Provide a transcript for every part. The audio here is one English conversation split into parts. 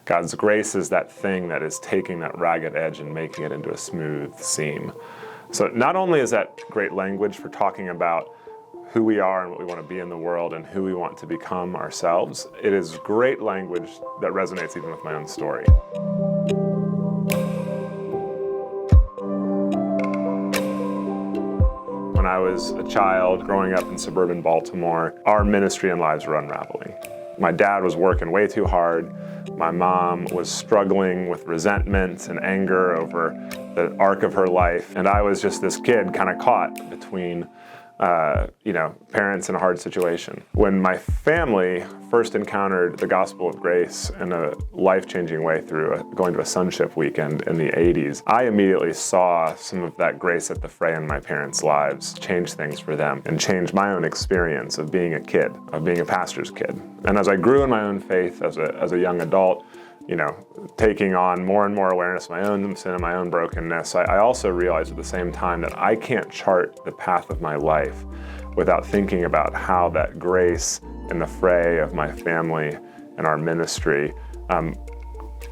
God's grace is that thing that is taking that ragged edge and making it into a smooth seam. So not only is that great language for talking about who we are and what we want to be in the world and who we want to become ourselves, it is great language that resonates even with my own story. When I was a child growing up in suburban Baltimore, our ministry and lives were unraveling. My dad was working way too hard. My mom was struggling with resentment and anger over the arc of her life. And I was just this kid kind of caught between parents in a hard situation. When my family first encountered the gospel of grace in a life-changing way through going to a sonship weekend in the 80s, I immediately saw some of that grace at the Fray in my parents' lives change things for them and change my own experience of being a kid, of being a pastor's kid. And as I grew in my own faith as a young adult, taking on more and more awareness of my own sin and my own brokenness, I also realized at the same time that I can't chart the path of my life without thinking about how that grace in the Fray of my family and our ministry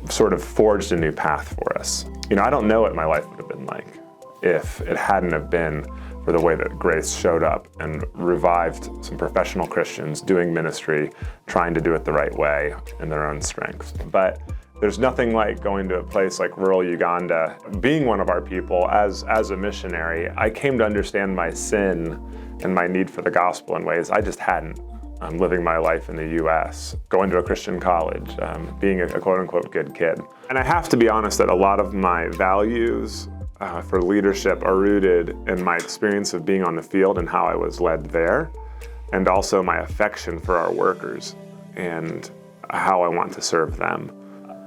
sort of forged a new path for us. I don't know what my life would have been like if it hadn't have been for the way that grace showed up and revived some professional Christians doing ministry, trying to do it the right way in their own strength. But there's nothing like going to a place like rural Uganda. Being one of our people as a missionary, I came to understand my sin and my need for the gospel in ways I just hadn't. Living my life in the U.S., going to a Christian college, being a quote-unquote good kid. And I have to be honest that a lot of my values for leadership are rooted in my experience of being on the field and how I was led there, and also my affection for our workers and how I want to serve them.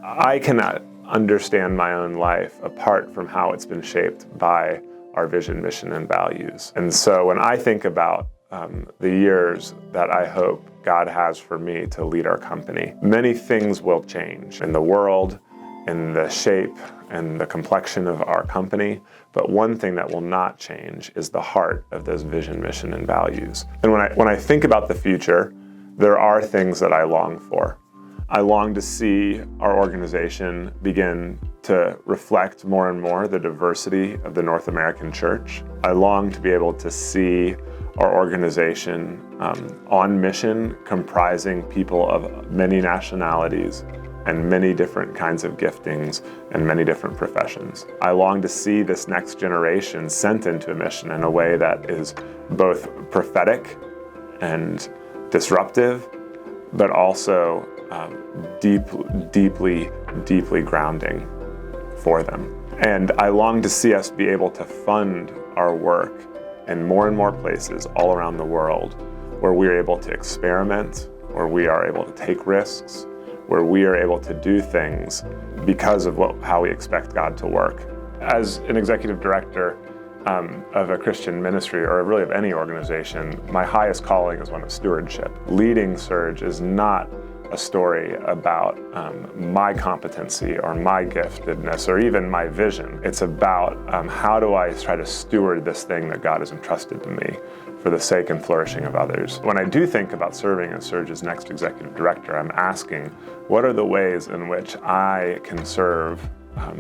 I cannot understand my own life apart from how it's been shaped by our vision, mission, and values. And so when I think about the years that I hope God has for me to lead our company, many things will change in the world, in the shape and the complexion of our company, but one thing that will not change is the heart of those vision, mission, and values. And when I think about the future, there are things that I long for. I long to see our organization begin to reflect more and more the diversity of the North American church. I long to be able to see our organization on mission, comprising people of many nationalities and many different kinds of giftings and many different professions. I long to see this next generation sent into a mission in a way that is both prophetic and disruptive, but also deeply grounding for them. And I long to see us be able to fund our work in more and more places all around the world where we are able to experiment, where we are able to take risks, where we are able to do things because of how we expect God to work. As an executive director of a Christian ministry, or really of any organization, my highest calling is one of stewardship. Leading Serge is not a story about my competency or my giftedness or even my vision. It's about how do I try to steward this thing that God has entrusted to me for the sake and flourishing of others. When I do think about serving as Serge's next executive director, I'm asking, what are the ways in which I can serve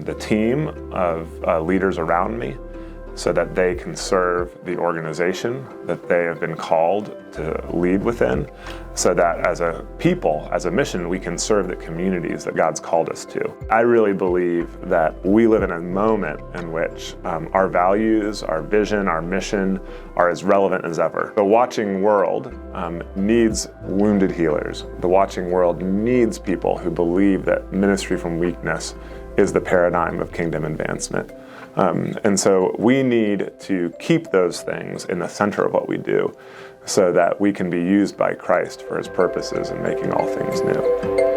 the team of leaders around me so that they can serve the organization that they have been called to lead within, so that as a people, as a mission, we can serve the communities that God's called us to. I really believe that we live in a moment in which our values, our vision, our mission are as relevant as ever. The watching world needs wounded healers. The watching world needs people who believe that ministry from weakness is the paradigm of kingdom advancement. And so we need to keep those things in the center of what we do so that we can be used by Christ for his purposes in making all things new.